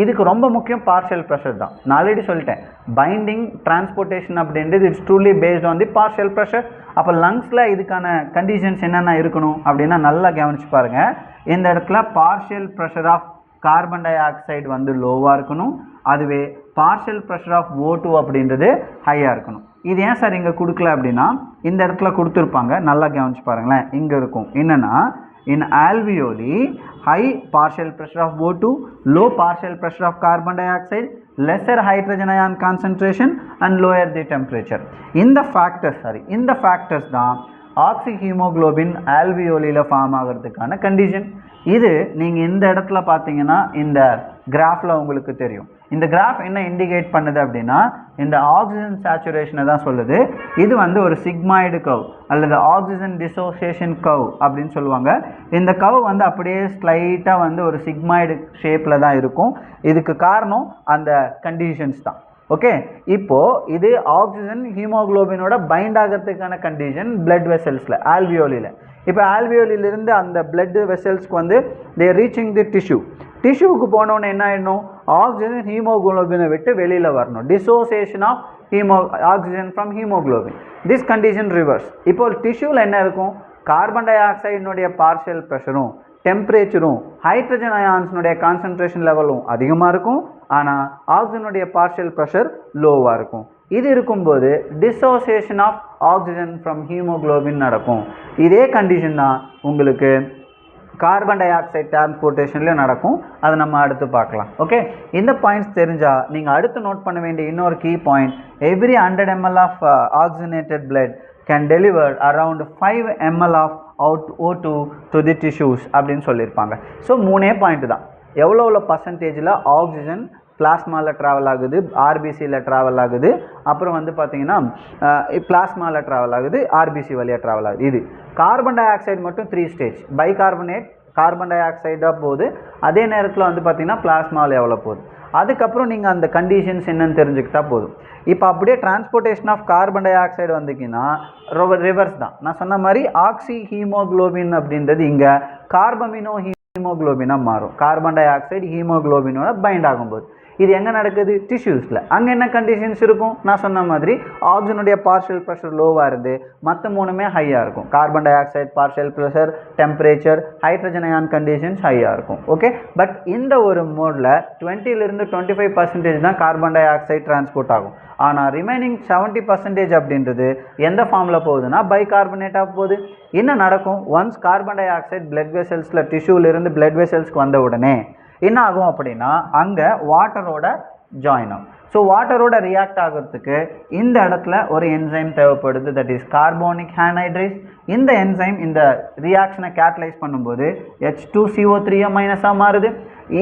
இதுக்கு ரொம்ப முக்கியம் பார்ஷியல் ப்ரெஷர் தான். நான் ஆல்ரெடி சொல்லிட்டேன், பைண்டிங் டிரான்ஸ்போர்ட்டேஷன் அப்படின்றது it's truly based on the partial pressure. அப்போ லங்ஸில் இதுக்கான கண்டிஷன்ஸ் என்னென்ன இருக்கணும் அப்படின்னா நல்லா கவனிச்சு பாருங்கள். இந்த இடத்துல partial pressure of carbon dioxide வந்து லோவாக இருக்கணும், அதுவே பார்ஷியல் ப்ரெஷர் ஆஃப் O2 அப்படின்றது ஹையாக இருக்கணும். இது ஏன் சார் இங்கே கொடுக்கல அப்படின்னா இந்த இடத்துல கொடுத்துருப்பாங்க, நல்லா கவனிச்சு பாருங்களேன். இங்கே இருக்கும் என்னென்னா, in alveoli high partial pressure of O2, low partial pressure of carbon dioxide, lesser hydrogen ion concentration and lower the temperature. இந்த factors தான் ஆக்சிஹீமோக்ளோபின் ஆல்வியோலியில் ஃபார்ம் ஆகிறதுக்கான கண்டிஷன். இது நீங்கள் இந்த இடத்துல பார்த்தீங்கன்னா இந்த கிராஃபில் உங்களுக்கு தெரியும். இந்த கிராஃப் என்ன இண்டிகேட் பண்ணுது அப்படின்னா இந்த ஆக்சிஜன் சேச்சுரேஷனை தான் சொல்லுது. இது வந்து ஒரு சிக்மாய்டு கர்வ் அல்லது ஆக்சிஜன் டிசோசியேஷன் கர்வ் அப்படின்னு சொல்லுவாங்க. இந்த கர்வ் வந்து அப்படியே ஸ்லைட்டாக வந்து ஒரு சிக்மாய்டு ஷேப்பில் தான் இருக்கும். இதுக்கு காரணம் அந்த கண்டிஷன்ஸ் தான். ஓகே, இப்போது இது ஆக்சிஜன் ஹீமோக்ளோபினோட பைண்ட் ஆகிறதுக்கான கண்டிஷன் பிளட் வெசல்ஸில் ஆல்வியோலியில். இப்போ ஆல்வியோலிலிருந்து அந்த பிளட் வெசல்ஸ்க்கு வந்து தே ரீச்சிங் தி டிஷ்யூவுக்கு போனோன்னு என்ன ஆகிடணும், ஆக்சிஜன் ஹீமோக்ளோபினை விட்டு வெளியில் வரணும். Dissociation of oxygen from haemoglobin. This condition reverse. இப்போ டிஷ்யூவில் என்ன இருக்கும், கார்பன் டை ஆக்சைடினுடைய பார்ஷியல் ப்ரெஷரும் டெம்பரேச்சரும் ஹைட்ரஜன் அயான்ஸினுடைய கான்சன்ட்ரேஷன் லெவலும் அதிகமாக இருக்கும், ஆனால் ஆக்சிஜனுடைய பார்ஷியல் ப்ரெஷர் லோவாக இருக்கும். இது இருக்கும்போது dissociation of oxygen from haemoglobin நடக்கும். இதே கண்டிஷன் தான் உங்களுக்கு கார்பன் டை ஆக்சைடு டிரான்ஸ்போர்ட்டேஷன்லேயும் நடக்கும். அதை நம்ம அடுத்து பார்க்கலாம். ஓகே, இந்த பாயிண்ட்ஸ் தெரிஞ்சால் நீங்கள் அடுத்து நோட் பண்ண வேண்டிய இன்னொரு key point, every 100 ml of oxygenated blood can deliver around 5 ml of O2 to the tissues அப்படின்னு சொல்லியிருப்பாங்க. ஸோ 3 பாயிண்ட் தான், எவ்வளோ பர்சன்டேஜில் ஆக்சிஜன் பிளாஸ்மாவில் ட்ராவல் ஆகுது, ஆர்பிசியில் ட்ராவல் ஆகுது, அப்புறம் வந்து பார்த்திங்கன்னா பிளாஸ்மாவில் ட்ராவல் ஆகுது, ஆர்பிசி வழியாக ட்ராவல் ஆகுது. இது கார்பன் டை ஆக்சைடு மட்டும் 3 ஸ்டேஜ், பைகார்பனேட் கார்பன் டை ஆக்சைடாக போகுது, அதே நேரத்தில் வந்து பார்த்திங்கன்னா பிளாஸ்மாவில் எவ்வளோ போகுது. அதுக்கப்புறம் நீங்கள் அந்த கண்டிஷன்ஸ் என்னென்னு தெரிஞ்சுக்கிட்டால் போதும். இப்போ அப்படியே transportation of carbon dioxide வந்திங்கன்னா ரிவர்ஸ் தான். நான் சொன்ன மாதிரி ஆக்சி ஹீமோக்ளோபின் அப்படின்றது இங்கே கார்பமினோ ஹீமோக்ளோபினாக மாறும். கார்பன் டை ஆக்சைடு ஹீமோக்ளோபினோட பைண்ட் ஆகும்போது இது எங்கே நடக்குது, டிஷ்யூஸில். அங்கே என்ன கண்டிஷன்ஸ் இருக்கும், நான் சொன்ன மாதிரி ஆக்சிஜனுடைய பார்ஷியல் ப்ரெஷர் லோவாக இருந்து மற்ற 3மே ஹையாக இருக்கும். Carbon dioxide partial pressure, temperature, hydrogen ion conditions ஹையாக இருக்கும். ஓகே, பட் இந்த ஒரு மோடில் 20லிருந்து 25% தான் கார்பன் டை ஆக்சைடு டிரான்ஸ்போர்ட் ஆகும். ஆனால் ரிமைனிங் 70% அப்படின்றது எந்த ஃபார்மில் போகுதுன்னா பைகார்பனேட்டாக போகுது. என்ன நடக்கும், once carbon dioxide blood வெசல்ஸில் டிஷ்யூலேருந்து பிளட் வெசல்ஸ்க்கு வந்த உடனே என்ன ஆகும் அப்படின்னா அங்கே வாட்டரோட ஜாயின் ஆகும். ஸோ வாட்டரோட ரியாக்ட் ஆகிறதுக்கு இந்த இடத்துல ஒரு என்சைம் தேவைப்படுது, தட் இஸ் கார்போனிக் ஆன்ஹைட்ரேஸ். இந்த என்சைம் இந்த ரியாக்ஷனை கேட்டலைஸ் பண்ணும்போது H2CO3 மைனஸாக மாறுது.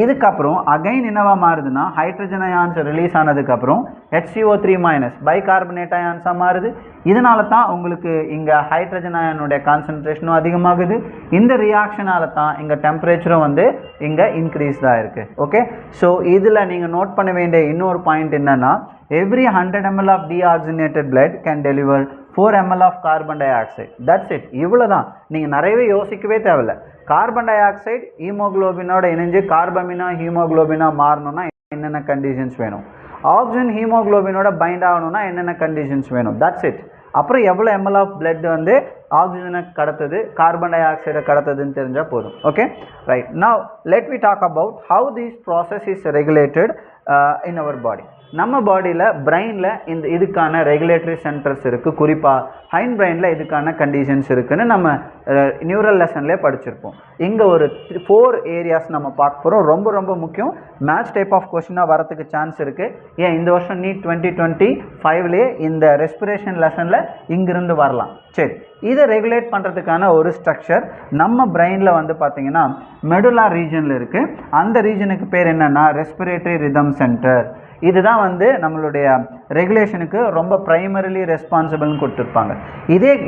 இதுக்கப்புறம் அகைன் என்னவா மாறுதுன்னா ஹைட்ரஜன் அயான்ஸ் ரிலீஸ் ஆனதுக்கப்புறம் HCO3- பைகார்பனேட் அயான்ஸாக மாறுது. இதனால தான் உங்களுக்கு இங்கே ஹைட்ரஜன் அயானுடைய கான்சன்ட்ரேஷனும் அதிகமாகுது. இந்த ரியாக்ஷனால தான் இங்கே டெம்பரேச்சரும் வந்து இங்கே இன்க்ரீஸ்டாக இருக்குது. ஓகே, ஸோ இதில் நீங்கள் நோட் பண்ண வேண்டிய இன்னொரு பாயிண்ட் என்னென்னா, every 100 ml of deoxygenated blood can deliver 4 ml of carbon dioxide. That's it. இவ்வளோ தான், நீங்கள் நிறையவே யோசிக்கவே தேவையில்லை. கார்பன் டை ஆக்சைடு ஹீமோக்ளோபினோட இணைஞ்சு கார்பமினா ஹீமோக்ளோபினா மாறணும்னா என்னென்ன கண்டிஷன்ஸ் வேணும், ஆக்சிஜன் ஹீமோக்ளோபினோட பைண்ட் ஆகணும்னா என்னென்ன கண்டிஷன்ஸ் வேணும், தட்ஸ் இட். அப்புறம் எவ்வளோ எம்எல் ஆஃப் பிளட் வந்து ஆக்சிஜனை கடத்துது, கார்பன் டை ஆக்சைடை கடத்துதுன்னு தெரிஞ்சால் போதும். Okay, right. Now let we talk about how this process is regulated in our body. நம்ம பாடியில் பிரெயினில் இதுக்கான ரெகுலேட்டரி சென்டர்ஸ் இருக்குது. குறிப்பாக ஹைண்ட் பிரெயினில் இதுக்கான கண்டிஷன்ஸ் இருக்குதுன்னு நம்ம நியூரல் லெசன்லேயே படிச்சிருப்போம். இங்கே ஒரு 4 ஏரியாஸ் நம்ம பார்க்க போகிறோம். ரொம்ப ரொம்ப முக்கியம், மேட்ச் டைப் ஆஃப் கொஷினாக வரத்துக்கு சான்ஸ் இருக்குது. ஏன் இந்த வருஷம் நீட் 2025லேயே இந்த ரெஸ்பிரேஷன் லெசனில் இங்கிருந்து வரலாம். சரி, இதை ரெகுலேட் பண்ணுறதுக்கான ஒரு ஸ்ட்ரக்சர் நம்ம பிரெயினில் வந்து பார்த்திங்கன்னா மெடுலா ரீஜனில் இருக்குது. அந்த ரீஜனுக்கு பேர் என்னென்னா ரெஸ்பிரேட்டரி ரிதம் சென்டர். இதுதான் வந்து நம்மளுடைய ரெகுலேஷனுக்கு ரொம்ப ப்ரைமரிலி ரெஸ்பான்சிபிள்னு கொடுத்துருப்பாங்க.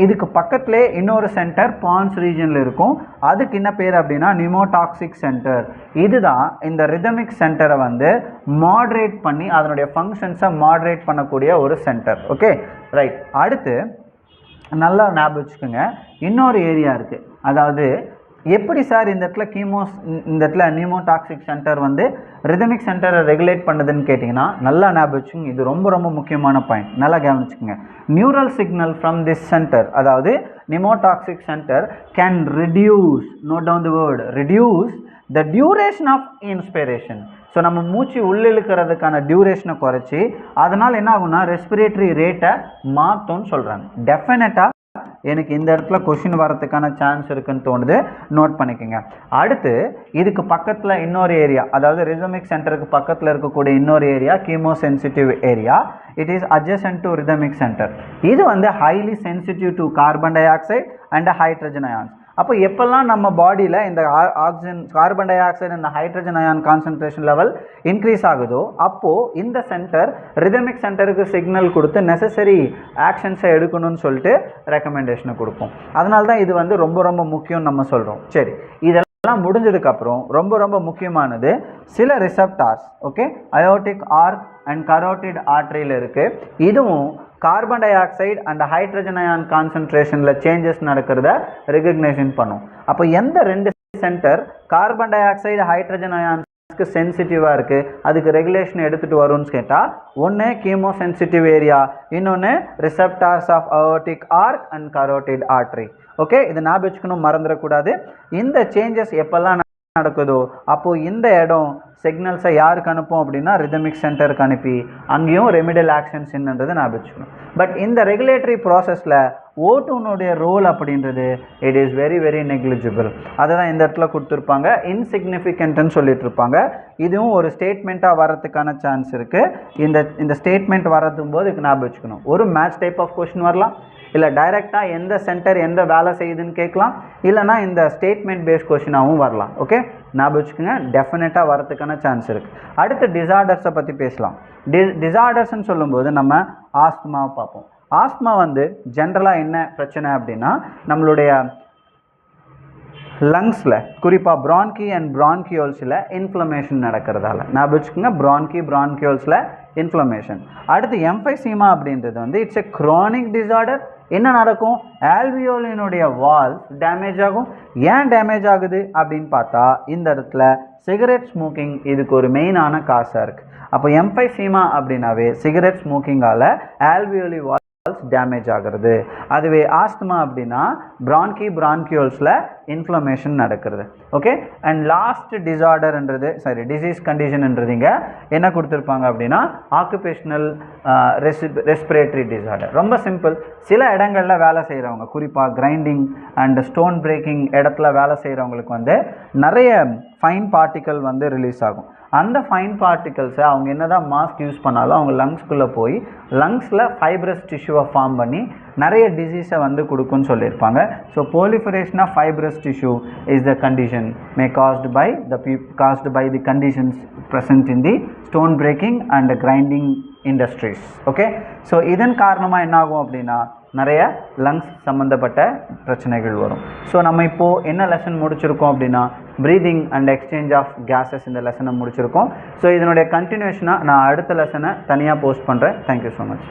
இதுக்கு பக்கத்துலேயே இன்னொரு சென்டர் பான்ஸ் ரீஜனில் இருக்கும். அதுக்கு என்ன பேர் அப்படின்னா நிமோடாக்சிக் சென்டர். இதுதான் இந்த ரிதமிக் சென்டரை வந்து மாட்ரேட் பண்ணி அதனுடைய ஃபங்க்ஷன்ஸை மாட்ரேட் பண்ணக்கூடிய ஒரு சென்டர். Okay, right. அடுத்து நல்லா ஞாபகம் வச்சுக்கோங்க, இன்னொரு ஏரியா இருக்குது. அதாவது எப்படி சார் இந்த இடத்துல நிமோடாக்சிக் சென்டர் வந்து ரிதமிக் சென்டரை ரெகுலேட் பண்ணுதுன்னு கேட்டிங்கன்னா நல்லா ஞாபகம் வச்சுக்கோங்க. இது ரொம்ப ரொம்ப முக்கியமான பாயிண்ட், நல்லா கவனிச்சுக்கோங்க. Neural signal from this centre, அதாவது pneumotaxic centre can reduce, note down the word, reduce the duration of inspiration. So நம்ம மூச்சு உள்ளிழுக்கிறதுக்கான டியூரேஷனை குறைச்சி அதனால் என்ன ஆகும்னா ரெஸ்பிரேட்டரி ரேட்டை மாற்றும்னு சொல்கிறாங்க. டெஃபினட்டாக எனக்கு இந்த இடத்துல கொஷின் வரதுக்கான சான்ஸ் இருக்குன்னு தோணுது, நோட் பண்ணிக்கோங்க. அடுத்து இதுக்கு பக்கத்தில் இன்னொரு ஏரியா, அதாவது ரிதமிக் சென்டருக்கு பக்கத்தில் இருக்கக்கூடிய இன்னொரு area chemo sensitive area. It is adjacent to rhythmic centre. இது வந்து highly sensitive to carbon dioxide and hydrogen ions. அப்போ எப்போல்லாம் நம்ம பாடியில் இந்த oxygen, carbon dioxide and hydrogen ion concentration level increase ஆகுதோ அப்போது இந்த சென்டர் ரிதமிக் சென்டருக்கு சிக்னல் கொடுத்து நெசசரி ஆக்ஷன்ஸை எடுக்கணும்னு சொல்லிட்டு ரெக்கமெண்டேஷனை கொடுப்போம். அதனால தான் இது வந்து ரொம்ப ரொம்ப முக்கியம்னு நம்ம சொல்கிறோம். சரி, இதெல்லாம் முடிஞ்சதுக்கப்புறம் ரொம்ப ரொம்ப முக்கியமானது சில receptors. Okay, aortic arch and carotid ஆர்டரியில் இருக்குது. இதுவும் carbon dioxide and hydrogen ion கான்சன்ட்ரேஷனில் சேஞ்சஸ் நடக்கிறத ரெகக்னேஷன் பண்ணும். அப்போ எந்த 2 centre carbon dioxide hydrogen அயான்ஸ்க்கு சென்சிட்டிவாக இருக்குது, அதுக்கு ரெகுலேஷன் எடுத்துகிட்டு வரும்னு கேட்டால், ஒன்று கீமோ சென்சிட்டிவ் ஏரியா, இன்னொன்று receptors of aortic arch and carotid artery. Okay, இது ஞாபகம் வச்சுக்கணும், மறந்துடக்கூடாது. இந்த சேஞ்சஸ் எப்போல்லாம் நடக்குதோ அப்போது இந்த இடம் சிக்னல்ஸை யாருக்கு அனுப்போம் அப்படின்னா ரிதமிக் சென்டருக்கு அனுப்பி அங்கேயும் ரெமிடியல் ஆக்ஷன்ஸ் என்னன்றதை ஞாபகம் வச்சுக்கணும். பட் இந்த ரெகுலேட்டரி ப்ராசஸில் ஓட்டுனுடைய ரோல் அப்படின்றது it is very very negligible. அதை தான் இந்த இடத்துல கொடுத்துருப்பாங்க, இன்சிக்னிஃபிகண்ட்னு சொல்லிட்டு இருப்பாங்க. இதுவும் ஒரு ஸ்டேட்மெண்ட்டாக வரதுக்கான சான்ஸ் இருக்குது. இந்த ஸ்டேட்மெண்ட் வரதும் போது இதுக்கு ஞாபகம் வச்சுக்கணும். ஒரு மேட்ச் டைப் ஆஃப் கொஸ்டின் வரலாம், இல்லை டைரெக்டாக எந்த சென்டர் எந்த வேலை செய்யுதுன்னு கேட்கலாம், இல்லைனா இந்த ஸ்டேட்மெண்ட் பேஸ்ட் கொஸ்டினாகவும் வரலாம். ஓகே, ஞாபகம் வச்சுக்கோங்க, டெஃபினட்டாக வரதுக்கான சான்ஸ் இருக்குது. அடுத்து டிசார்டர்ஸை பற்றி பேசலாம். டிசார்டர்ஸ்ன்னு சொல்லும்போது நம்ம ஆஸ்துமாவை பார்ப்போம். ஆஸ்துமா வந்து ஜென்ரலாக என்ன பிரச்சனை அப்படின்னா நம்மளுடைய லங்ஸில், குறிப்பாக பிரான்கி அண்ட் பிரான்கியோல்ஸில் இன்ஃப்ளமேஷன் நடக்கிறதால. ஞாபகம் வச்சுக்கோங்க, பிரான்கியோல்ஸில் இன்ஃப்ளமேஷன். அடுத்து எம்பைசீமா அப்படின்றது வந்து இட்ஸ் எ க்ரானிக் டிசார்டர். என்ன நடக்கும், ஆல்வியோலினுடைய வால்ஸ் டேமேஜ் ஆகும். ஏன் டேமேஜ் ஆகுது அப்படின்னு பார்த்தா இந்த இடத்துல சிகரெட் ஸ்மோக்கிங் இதுக்கு ஒரு மெயினான காசாக இருக்குது. அப்போ எம்பைசீமா அப்படின்னாவே சிகரெட் ஸ்மோக்கிங்கால் ஆல்வியோலி வால் டேமேஜ் ஆகிறது. அதுவே ஆஸ்துமா அப்படின்னா பிரான்கியோல்ஸில் இன்ஃப்ளமேஷன் நடக்கிறது. ஓகே, அண்ட் லாஸ்ட் டிசார்டர்ன்றது டிசீஸ் கண்டிஷன்ன்றது இங்கே என்ன கொடுத்துருப்பாங்க அப்படின்னா ஆக்குபேஷனல் ரெஸ்பிரேட்டரி டிசார்டர். ரொம்ப சிம்பிள். சில இடங்களில் வேலை செய்கிறவங்க, குறிப்பாக கிரைண்டிங் அண்ட் ஸ்டோன் பிரேக்கிங் இடத்துல வேலை செய்கிறவங்களுக்கு வந்து நிறைய ஃபைன் பார்ட்டிக்கல் வந்து ரிலீஸ் ஆகும். அந்த ஃபைன் பார்ட்டிகல்ஸை அவங்க என்ன தான் மாஸ்க் யூஸ் பண்ணாலும் அவங்க லங்ஸ்குள்ளே போய் லங்ஸில் ஃபைப்ரஸ் டிஷ்யூவை ஃபார்ம் பண்ணி நிறைய டிசீஸை வந்து கொடுக்குன்னு சொல்லியிருப்பாங்க. So proliferation of fibrous tissue is the condition caused by the conditions present in the stone breaking and grinding industries. Okay, so இதன் காரணமாக என்ன ஆகும் அப்படின்னா நிறைய லங்ஸ் சம்மந்தப்பட்ட பிரச்சனைகள் வரும். ஸோ நம்ம இப்போது என்ன லெசன் முடிச்சிருக்கோம் அப்படின்னா breathing and exchange of gases இந்த லெசனை முடிச்சிருக்கோம். ஸோ இதனுடைய கண்டினியூஷனாக நான் அடுத்த லெசனை தனியாக போஸ்ட் பண்ணுறேன். Thank you so much.